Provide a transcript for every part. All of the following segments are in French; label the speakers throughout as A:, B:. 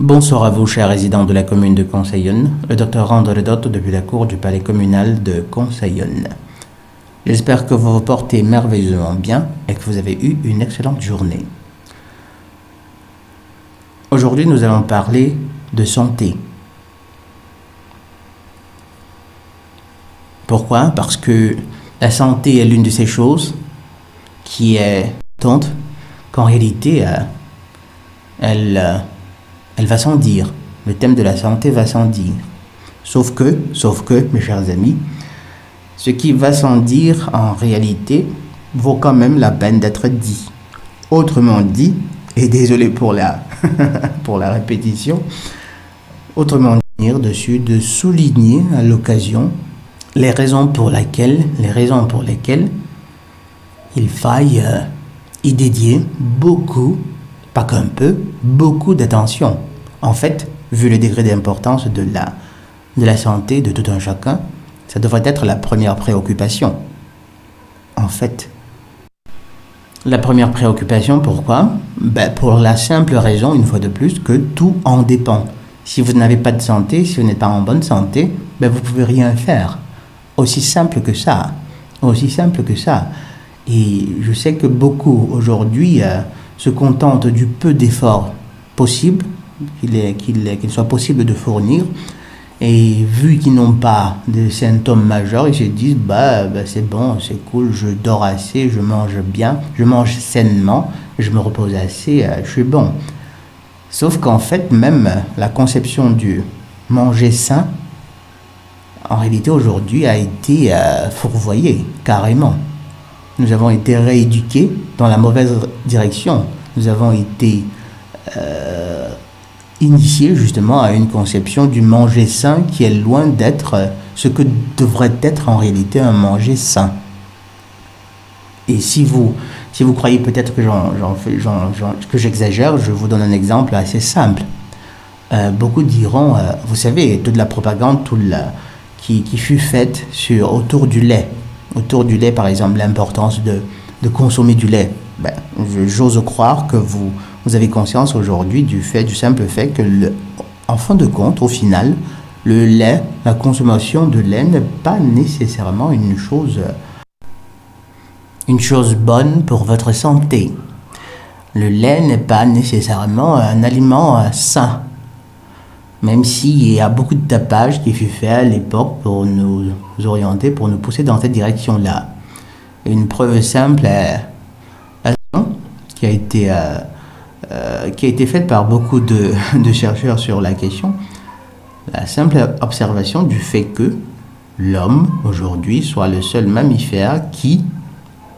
A: Bonsoir à vous, chers résidents de la commune de Conseillonne. Le docteur Andredot depuis la cour du palais communal de Conseillonne. J'espère que vous vous portez merveilleusement bien et que vous avez eu une excellente journée. Aujourd'hui, nous allons parler de santé. Pourquoi? Parce que la santé est l'une de ces choses qui est tente qu'en réalité, elle va sans dire. Le thème de la santé va sans dire. Sauf que, mes chers amis, ce qui va sans dire, en réalité, vaut quand même la peine d'être dit. Autrement dit, et désolé pour la, pour la répétition, autrement dit, dessus, de souligner à l'occasion les raisons pour lesquelles il faille y dédier beaucoup, pas qu'un peu, beaucoup d'attention. En fait, vu le degré d'importance de la santé de tout un chacun, ça devrait être la première préoccupation. En fait, la première préoccupation, pourquoi? Pour la simple raison, une fois de plus, que tout en dépend. Si vous n'avez pas de santé, si vous n'êtes pas en bonne santé, vous ne pouvez rien faire. Aussi simple que ça. Aussi simple que ça. Et je sais que beaucoup, aujourd'hui, se contentent du peu d'efforts possibles, qu'il soit possible de fournir. Et vu qu'ils n'ont pas de symptômes majeurs, ils se disent c'est bon, c'est cool, je dors assez, je mange bien, je mange sainement, je me repose assez, je suis bon. Sauf qu'en fait, même la conception du manger sain, en réalité aujourd'hui, a été fourvoyée, carrément. Nous avons été rééduqués dans la mauvaise direction. Nous avons été initiés justement à une conception du manger sain qui est loin d'être ce que devrait être en réalité un manger sain. Et si vous croyez peut-être que j'exagère, je vous donne un exemple assez simple. Beaucoup diront, vous savez, toute la propagande qui fut faite autour du lait. Autour du lait, par exemple, l'importance de consommer du lait. J'ose croire que vous avez conscience aujourd'hui du simple fait que, en fin de compte, au final, le lait, la consommation de lait n'est pas nécessairement une chose bonne pour votre santé. Le lait n'est pas nécessairement un aliment sain. Même s'il y a beaucoup de tapage qui fut fait à l'époque pour nous orienter, pour nous pousser dans cette direction-là. Une preuve simple est qui a été faite par beaucoup de chercheurs sur la question. La simple observation du fait que l'homme, aujourd'hui, soit le seul mammifère qui,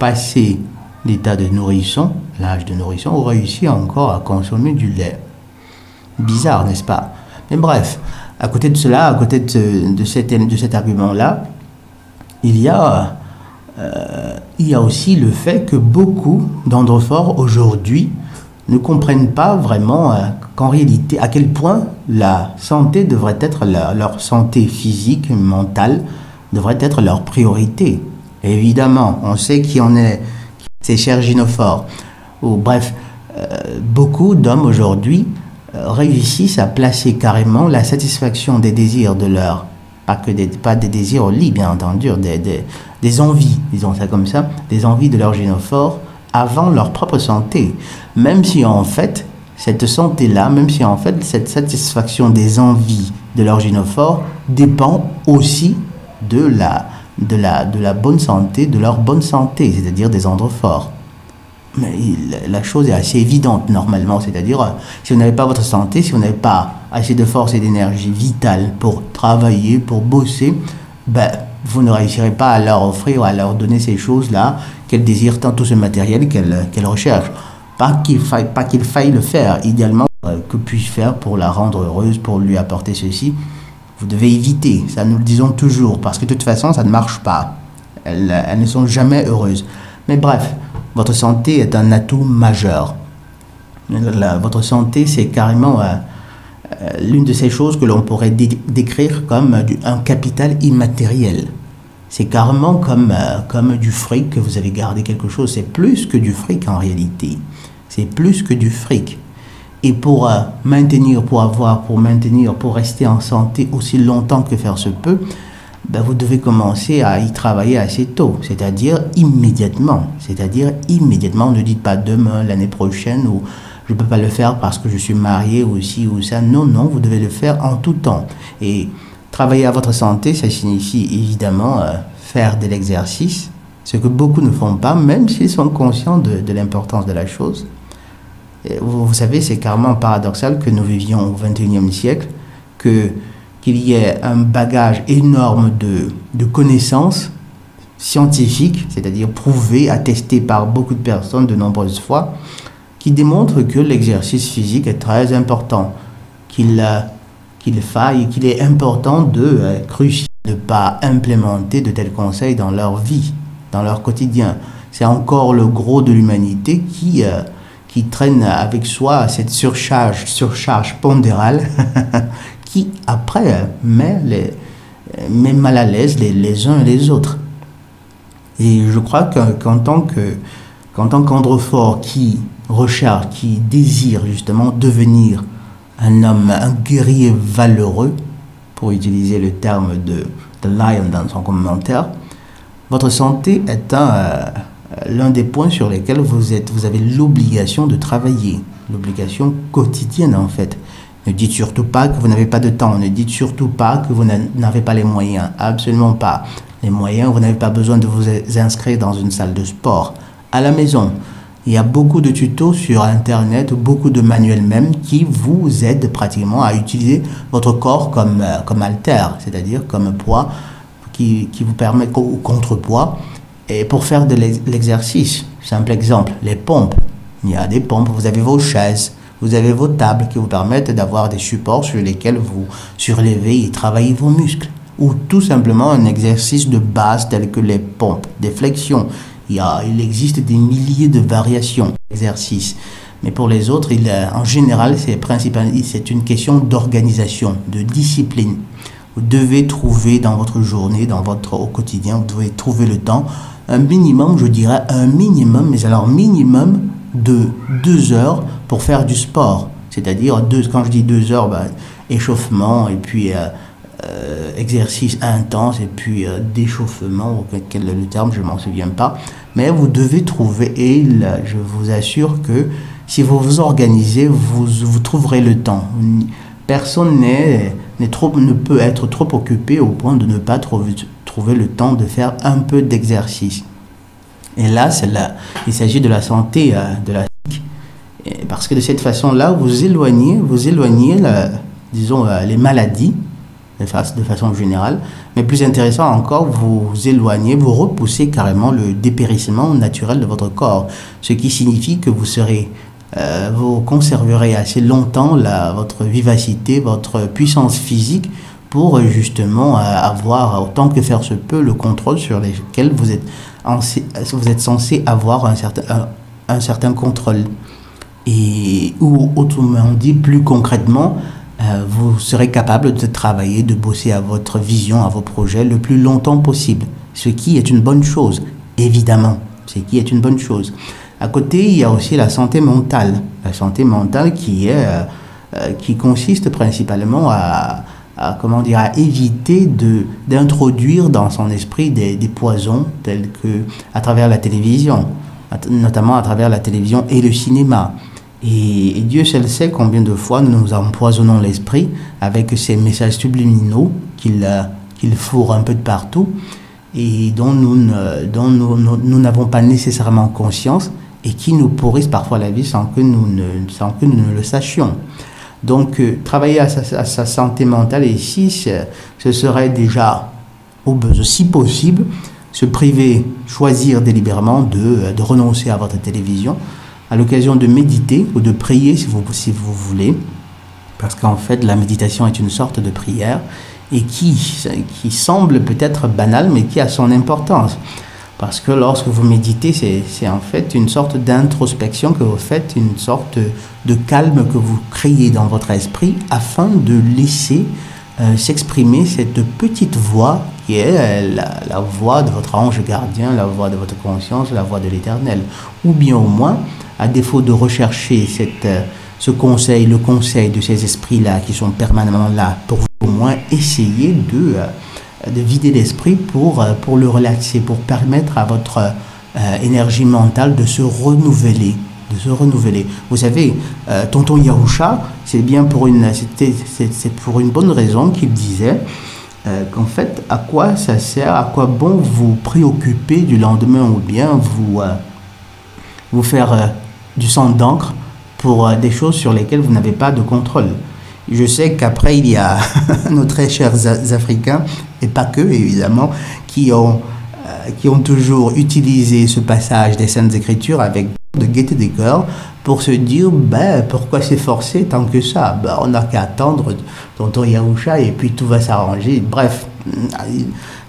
A: passé l'état de nourrisson, l'âge de nourrisson, réussit encore à consommer du lait. Bizarre, n'est-ce pas? Mais bref, à côté de cela, à côté de cet argument-là, il y a aussi le fait que beaucoup d'androphores aujourd'hui ne comprennent pas vraiment qu'en réalité, à quel point la santé devrait être leur santé physique, mentale, devrait être leur priorité. Et évidemment, on sait qui en est ces chers gynophores. Ou bref, beaucoup d'hommes aujourd'hui réussissent à placer carrément la satisfaction des désirs de leur, pas des désirs au lit, bien entendu, des envies, disons ça comme ça, des envies de leur gynophore avant leur propre santé. Même si en fait, cette santé-là, même si en fait, cette satisfaction des envies de leur gynophore dépend aussi de la bonne santé, de leur bonne santé, c'est-à-dire des androphores. Mais la chose est assez évidente normalement, c'est-à-dire si vous n'avez pas votre santé, si vous n'avez pas assez de force et d'énergie vitale pour travailler, pour bosser, vous ne réussirez pas à leur offrir, à leur donner ces choses-là qu'elles désirent, tant tout ce matériel qu'elles recherchent. Pas qu'il faille le faire, idéalement, que puis-je faire pour la rendre heureuse, pour lui apporter ceci? Vous devez éviter, ça nous le disons toujours, parce que de toute façon, ça ne marche pas. Elles ne sont jamais heureuses. Mais bref, votre santé est un atout majeur. Votre santé, c'est carrément l'une de ces choses que l'on pourrait décrire comme un capital immatériel. C'est carrément comme du fric que vous avez gardé quelque chose. C'est plus que du fric en réalité. C'est plus que du fric. Et pour pour rester en santé aussi longtemps que faire se peut, ben vous devez commencer à y travailler assez tôt, c'est-à-dire immédiatement. C'est-à-dire immédiatement, ne dites pas demain, l'année prochaine, ou je ne peux pas le faire parce que je suis marié ou ci ou ça. Non, non, vous devez le faire en tout temps. Et travailler à votre santé, ça signifie évidemment faire de l'exercice, ce que beaucoup ne font pas, même s'ils sont conscients de l'importance de la chose. Et vous savez, c'est carrément paradoxal que nous vivions au XXIe siècle, qu'il y ait un bagage énorme de connaissances scientifiques, c'est-à-dire prouvées, attestées par beaucoup de personnes de nombreuses fois, qui démontrent que l'exercice physique est très important, qu'il est important crucial de ne pas implémenter de tels conseils dans leur vie, dans leur quotidien. C'est encore le gros de l'humanité qui traîne avec soi cette surcharge pondérale qui, après, met mal à l'aise les uns et les autres. Et je crois qu'en tant qu'Androfor qui recherche, qui désire justement devenir un homme, un guerrier valeureux, pour utiliser le terme de Lion dans son commentaire, votre santé est l'un des points sur lesquels vous avez l'obligation de travailler, l'obligation quotidienne en fait. Ne dites surtout pas que vous n'avez pas de temps, ne dites surtout pas que vous n'avez pas les moyens, absolument pas. Les moyens, vous n'avez pas besoin de vous inscrire dans une salle de sport. À la maison, il y a beaucoup de tutos sur Internet, beaucoup de manuels même qui vous aident pratiquement à utiliser votre corps comme haltère, c'est-à-dire comme poids qui vous permet, ou contrepoids, et pour faire de l'exercice. Simple exemple, les pompes. Il y a des pompes, vous avez vos chaises, vous avez vos tables qui vous permettent d'avoir des supports sur lesquels vous surlevez et travaillez vos muscles. Ou tout simplement un exercice de base tel que les pompes, des flexions. Il existe des milliers de variations d'exercices. Mais pour les autres, en général, c'est une question d'organisation, de discipline. Vous devez trouver dans votre journée, au quotidien, vous devez trouver le temps, un minimum, je dirais un minimum, mais alors minimum de 2 heures pour faire du sport. C'est-à-dire, quand je dis 2 heures, échauffement et puis exercice intense et puis d'échauffement, quel est le terme, je ne m'en souviens pas. Mais vous devez trouver, et là, je vous assure que si vous vous organisez, vous trouverez le temps. Personne ne peut être trop occupé au point de ne pas trouver le temps de faire un peu d'exercice. Et là, il s'agit de la santé, de la physique. Parce que de cette façon-là, vous éloignez les maladies de façon générale. Mais plus intéressant encore, vous repoussez carrément le dépérissement naturel de votre corps. Ce qui signifie que vous conserverez assez longtemps votre vivacité, votre puissance physique pour justement avoir, autant que faire se peut, le contrôle sur lesquels vous êtes censé avoir un certain contrôle. Ou autrement dit, plus concrètement, vous serez capable de travailler, de bosser à votre vision, à vos projets le plus longtemps possible. Ce qui est une bonne chose, évidemment. Ce qui est une bonne chose. À côté, il y a aussi la santé mentale. La santé mentale qui consiste principalement à éviter d'introduire dans son esprit des poisons tels que à travers la télévision, notamment à travers la télévision et le cinéma. Et Dieu seul sait combien de fois nous nous empoisonnons l'esprit avec ces messages subliminaux qu'il fourre un peu de partout et dont nous n'avons pas nécessairement conscience et qui nous pourrissent parfois la vie sans que nous ne le sachions. Donc, travailler à sa santé mentale ici, ce serait déjà, si possible, se priver, choisir délibérément de renoncer à votre télévision, à l'occasion de méditer ou de prier si vous voulez, parce qu'en fait, la méditation est une sorte de prière et qui semble peut-être banale, mais qui a son importance. Parce que lorsque vous méditez, c'est en fait une sorte d'introspection que vous faites, une sorte de calme que vous créez dans votre esprit afin de laisser s'exprimer cette petite voix qui est la voix de votre ange gardien, la voix de votre conscience, la voix de l'Éternel. Ou bien au moins, à défaut de rechercher le conseil de ces esprits-là qui sont permanemment là pour vous, au moins essayer de vider l'esprit pour le relaxer, pour permettre à votre énergie mentale de se renouveler. Vous savez, Tonton Yahusha, c'est pour une bonne raison qu'il disait qu'en fait, à quoi ça sert, à quoi bon vous préoccuper du lendemain ou bien vous faire du sang d'encre pour des choses sur lesquelles vous n'avez pas de contrôle. Je sais qu'après, il y a nos très chers Africains, et pas que évidemment, qui ont toujours utilisé ce passage des Saintes Écritures avec de gaieté des cœurs pour se dire pourquoi s'efforcer tant que ça, on n'a qu'à attendre Tonton Yahusha et puis tout va s'arranger. Bref,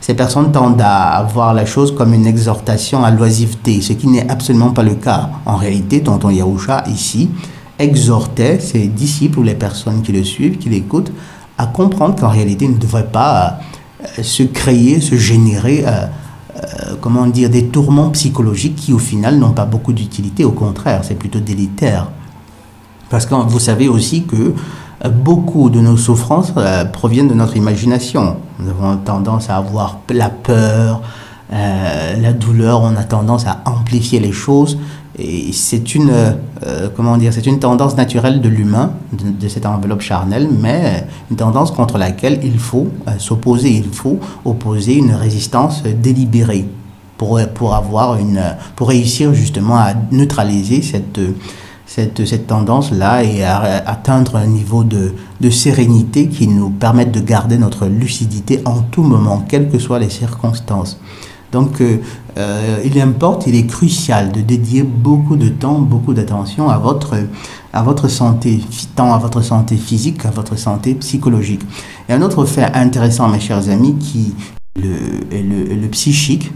A: ces personnes tendent à voir la chose comme une exhortation à l'oisiveté, ce qui n'est absolument pas le cas. En réalité, Tonton Yahusha ici exhortait ses disciples ou les personnes qui le suivent, qui l'écoutent, à comprendre qu'en réalité ils ne devraient pas se générer des tourments psychologiques qui au final n'ont pas beaucoup d'utilité, au contraire, c'est plutôt délétère. Parce que vous savez aussi que beaucoup de nos souffrances proviennent de notre imagination. Nous avons tendance à avoir la peur, la douleur, on a tendance à amplifier les choses. Et c'est une tendance naturelle de l'humain, de cette enveloppe charnelle, mais une tendance contre laquelle il faut s'opposer. Il faut opposer une résistance délibérée pour réussir justement à neutraliser cette tendance-là et à atteindre un niveau de sérénité qui nous permette de garder notre lucidité en tout moment, quelles que soient les circonstances. Donc, il est crucial de dédier beaucoup de temps, beaucoup d'attention à votre santé, tant à votre santé physique qu'à votre santé psychologique. Et un autre fait intéressant, mes chers amis, qui est le psychique.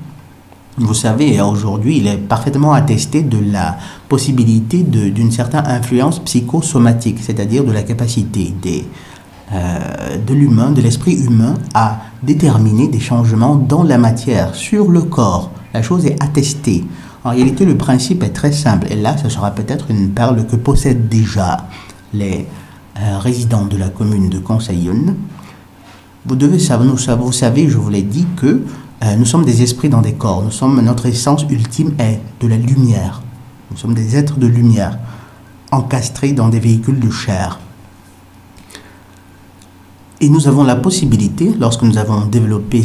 A: Vous savez, aujourd'hui, il est parfaitement attesté de la possibilité d'une certaine influence psychosomatique, c'est-à-dire de la capacité de l'humain, de l'esprit humain à déterminer des changements dans la matière, sur le corps. La chose est attestée. En réalité, le principe est très simple. Et là, ce sera peut-être une perle que possèdent déjà les résidents de la commune de Conseillonne. Vous savez, je vous l'ai dit, que nous sommes des esprits dans des corps. Notre essence ultime est de la lumière. Nous sommes des êtres de lumière, encastrés dans des véhicules de chair. Et nous avons la possibilité, lorsque nous avons développé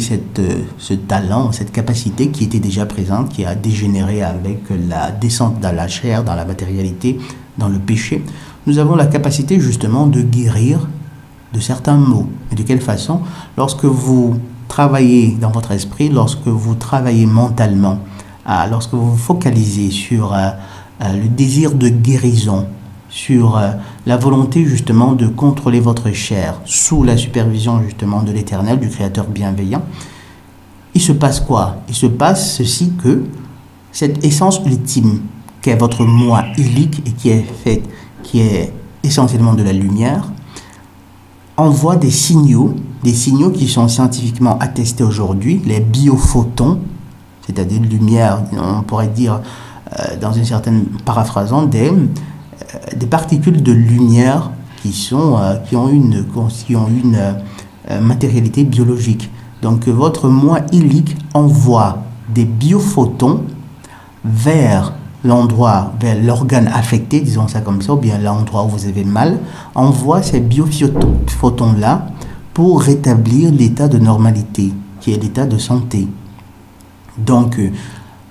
A: ce talent, cette capacité qui était déjà présente, qui a dégénéré avec la descente dans la chair, dans la matérialité, dans le péché, nous avons la capacité justement de guérir de certains maux. Et de quelle façon? Lorsque vous travaillez dans votre esprit, lorsque vous travaillez mentalement, lorsque vous vous focalisez sur le désir de guérison, sur la volonté justement de contrôler votre chair sous la supervision justement de l'Éternel, du Créateur bienveillant, il se passe quoi? Il se passe ceci, que cette essence ultime qu'est votre moi illique et qui est essentiellement de la lumière, envoie des signaux qui sont scientifiquement attestés aujourd'hui, les biophotons, c'est-à-dire lumière, on pourrait dire dans une certaine paraphrasant, des particules de lumière qui ont une matérialité biologique. Donc votre moi illique envoie des biophotons vers l'organe affecté, disons ça comme ça, ou bien l'endroit où vous avez mal, envoie ces biophotons-là pour rétablir l'état de normalité, qui est l'état de santé. Donc,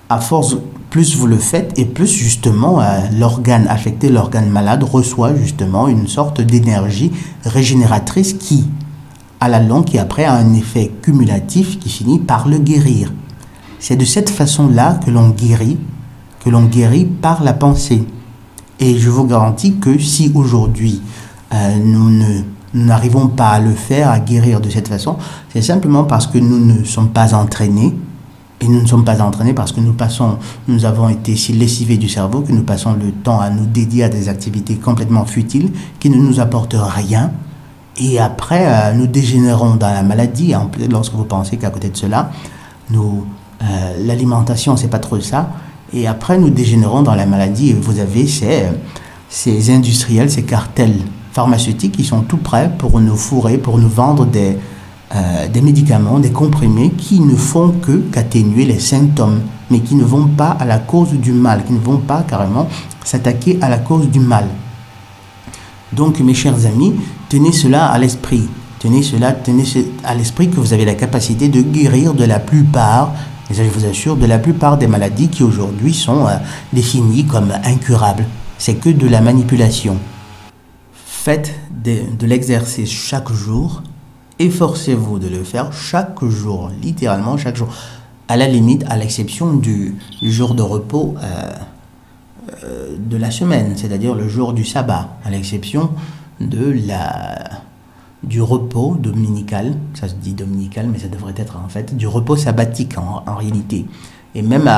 A: à force, plus vous le faites, et plus justement l'organe affecté, l'organe malade, reçoit justement une sorte d'énergie régénératrice qui, à la longue, qui après a un effet cumulatif qui finit par le guérir. C'est de cette façon-là que l'on guérit par la pensée. Et je vous garantis que si aujourd'hui nous n'arrivons pas à le faire, à guérir de cette façon, c'est simplement parce que nous ne sommes pas entraînés. Et nous ne sommes pas entraînés parce que nous avons été si lessivés du cerveau que nous passons le temps à nous dédier à des activités complètement futiles qui ne nous apportent rien. Et après, nous dégénérons dans la maladie. Lorsque vous pensez qu'à côté de cela, l'alimentation, c'est pas trop ça. Et après, nous dégénérons dans la maladie. Et vous avez ces industriels, ces cartels pharmaceutiques qui sont tout prêts pour nous fourrer, pour nous vendre des médicaments, des comprimés qui ne font qu'atténuer les symptômes, mais qui ne vont pas à la cause du mal, qui ne vont pas carrément s'attaquer à la cause du mal. Donc, mes chers amis, tenez cela à l'esprit. Tenez à l'esprit que vous avez la capacité de guérir de la plupart, et ça je vous assure, de la plupart des maladies qui aujourd'hui sont définies comme incurables. C'est que de la manipulation. Faites de l'exercice chaque jour. Efforcez-vous de le faire chaque jour, littéralement chaque jour. À la limite, à l'exception du jour de repos de la semaine, c'est-à-dire le jour du sabbat, à l'exception du repos dominical, ça se dit dominical, mais ça devrait être en fait du repos sabbatique en réalité. Et même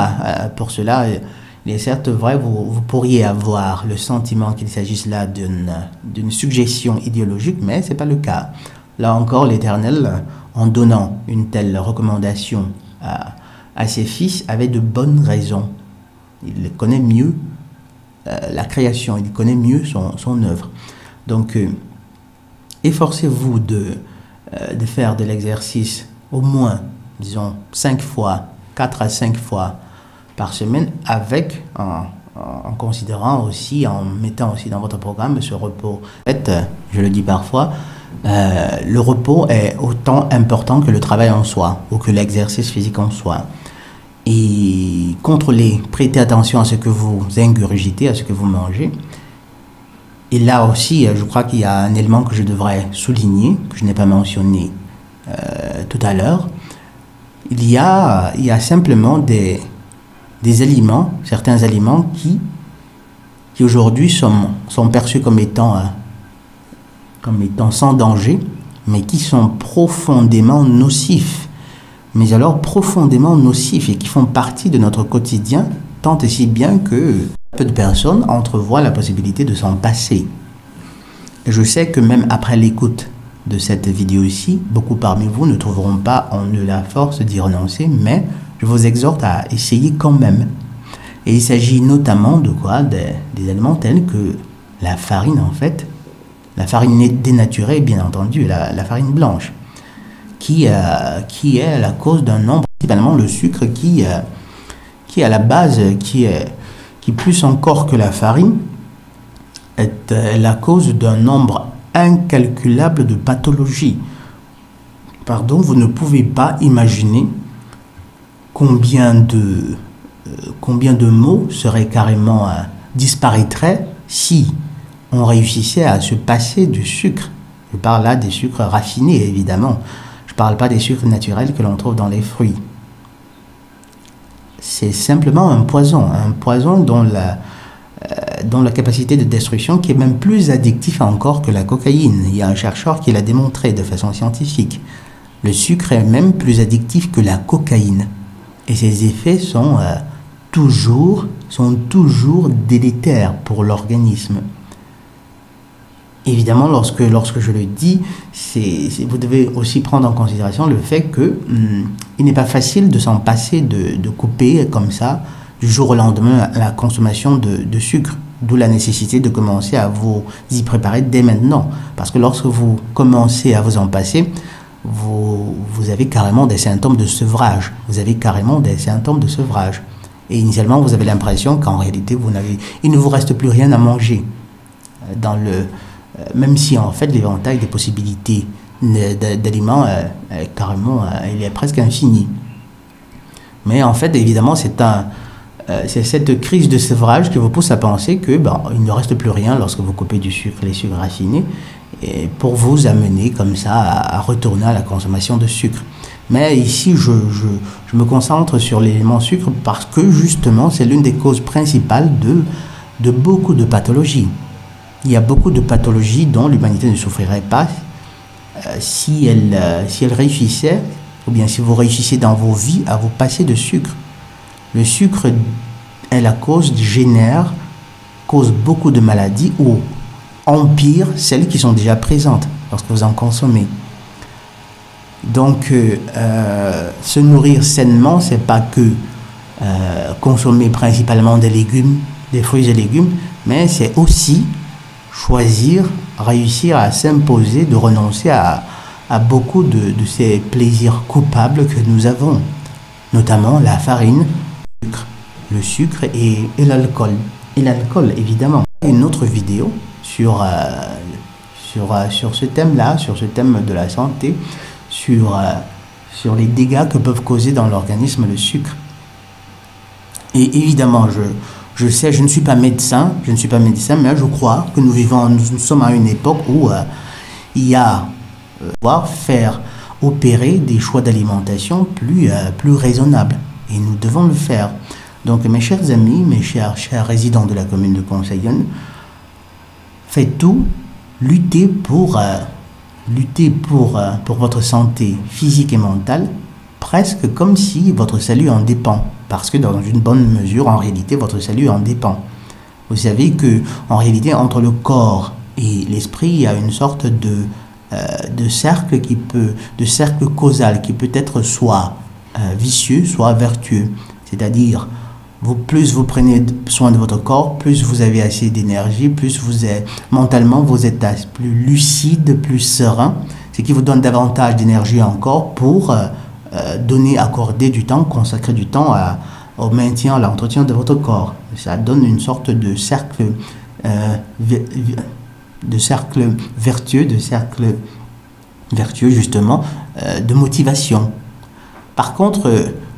A: pour cela, il est certes vrai, vous pourriez avoir le sentiment qu'il s'agisse là d'une suggestion idéologique, mais ce n'est pas le cas. Là encore, l'Éternel, en donnant une telle recommandation à ses fils, avait de bonnes raisons. Il connaît mieux la création, il connaît mieux son œuvre. Donc, efforcez-vous de faire de l'exercice au moins, disons, 4 à 5 fois par semaine, en considérant aussi, en mettant aussi dans votre programme ce repos. En fait, je le dis parfois, le repos est autant important que le travail en soi, ou que l'exercice physique en soi. Et contrôlez, prêtez attention à ce que vous ingurgitez, à ce que vous mangez. Et là aussi, je crois qu'il y a un élément que je devrais souligner, que je n'ai pas mentionné tout à l'heure. Il y a simplement des aliments, certains aliments qui aujourd'hui sont perçus comme étant sans danger, mais qui sont profondément nocifs. Mais alors profondément nocifs et qui font partie de notre quotidien, tant et si bien que peu de personnes entrevoient la possibilité de s'en passer. Et je sais que même après l'écoute de cette vidéo-ci, beaucoup parmi vous ne trouveront pas en eux la force d'y renoncer, mais je vous exhorte à essayer quand même. Et il s'agit notamment de quoi? Des aliments tels que la farine, en fait, la farine dénaturée, bien entendu, la farine blanche, qui est la cause d'un nombre, principalement le sucre qui est à la base, qui plus encore que la farine, est la cause d'un nombre incalculable de pathologies. Pardon, vous ne pouvez pas imaginer combien de maux seraient carrément disparaîtraient si on réussissait à se passer du sucre. Je parle là des sucres raffinés, évidemment. Je ne parle pas des sucres naturels que l'on trouve dans les fruits. C'est simplement un poison dont la capacité de destruction qui est même plus addictif encore que la cocaïne. Il y a un chercheur qui l'a démontré de façon scientifique. Le sucre est même plus addictif que la cocaïne. Et ses effets sont toujours délétères pour l'organisme. Évidemment, lorsque je le dis, vous devez aussi prendre en considération le fait que il n'est pas facile de s'en passer, de couper comme ça, du jour au lendemain, la consommation de sucre. D'où la nécessité de commencer à vous y préparer dès maintenant. Parce que lorsque vous commencez à vous en passer, vous avez carrément des symptômes de sevrage. Et initialement, vous avez l'impression qu'en réalité, il ne vous reste plus rien à manger. Même si en fait l'éventail des possibilités d'aliments carrément il est presque infini. Mais en fait évidemment c'est cette crise de sevrage qui vous pousse à penser que il ne reste plus rien lorsque vous coupez du sucre, les sucres raffinés, et pour vous amener comme ça à retourner à la consommation de sucre. Mais ici je me concentre sur l'élément sucre parce que justement c'est l'une des causes principales de beaucoup de pathologies. Il y a beaucoup de pathologies dont l'humanité ne souffrirait pas si elle réussissait, ou bien si vous réussissez dans vos vies à vous passer de sucre. Le sucre est la cause beaucoup de maladies ou empire celles qui sont déjà présentes lorsque vous en consommez. Donc, se nourrir sainement, c'est pas que consommer principalement des légumes, des fruits et légumes, Mais c'est aussi choisir, réussir à s'imposer, de renoncer à beaucoup de ces plaisirs coupables que nous avons, notamment la farine, le sucre et l'alcool. Et l'alcool, évidemment. Une autre vidéo sur ce thème-là, sur ce thème de la santé, sur les dégâts que peuvent causer dans l'organisme le sucre. Et évidemment, je sais, je ne suis pas médecin, mais je crois que nous sommes à une époque où il y a pouvoir faire opérer des choix d'alimentation plus raisonnables. Et nous devons le faire. Donc mes chers amis, mes chers résidents de la commune de Conseillonne, faites tout, luttez pour votre santé physique et mentale, presque comme si votre salut en dépend. Parce que dans une bonne mesure, en réalité, votre salut en dépend. Vous savez que en réalité, entre le corps et l'esprit, il y a une sorte de cercle causal qui peut être soit vicieux, soit vertueux. C'est-à-dire, plus vous prenez soin de votre corps, plus vous avez assez d'énergie, plus mentalement vous êtes plus lucide, plus serein, ce qui vous donne davantage d'énergie encore pour accorder du temps, consacrer du temps au maintien, à l'entretien de votre corps. Ça donne une sorte de cercle vertueux justement, de motivation. Par contre,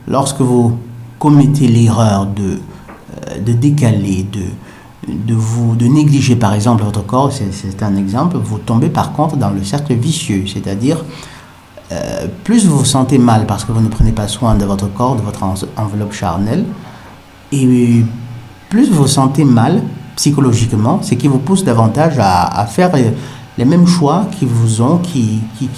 A: lorsque vous commettez l'erreur de décaler, de négliger par exemple votre corps, c'est un exemple, vous tombez par contre dans le cercle vicieux, c'est-à-dire plus vous vous sentez mal parce que vous ne prenez pas soin de votre corps, de votre enveloppe charnelle, et plus vous vous sentez mal psychologiquement, ce qui vous pousse davantage à faire les mêmes choix qui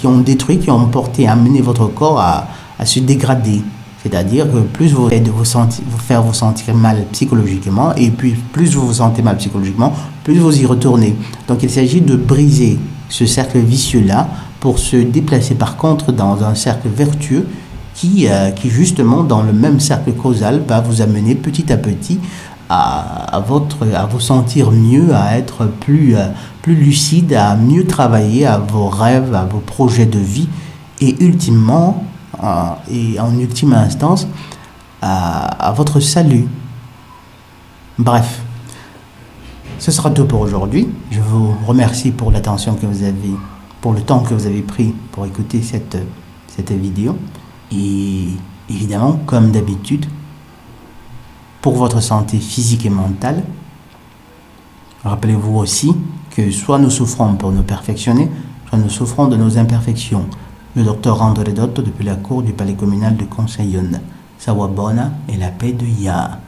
A: ont détruit, qui ont amené votre corps à se dégrader. C'est-à-dire que plus vous faites vous sentir mal psychologiquement, et puis plus vous vous sentez mal psychologiquement, plus vous y retournez. Donc il s'agit de briser ce cercle vicieux-là pour se déplacer par contre dans un cercle vertueux qui justement dans le même cercle causal va vous amener petit à petit à vous sentir mieux, à être plus lucide, à mieux travailler à vos rêves, à vos projets de vie, et ultimement, et en ultime instance, à votre salut. Bref, ce sera tout pour aujourd'hui. Je vous remercie pour l'attention que vous avez, pour le temps que vous avez pris pour écouter cette vidéo. Et évidemment, comme d'habitude, pour votre santé physique et mentale, rappelez-vous aussi que soit nous souffrons pour nous perfectionner, soit nous souffrons de nos imperfections. Le docteur André Dotto depuis la cour du palais communal de Conseillonne. Sawabona et la paix de Ya.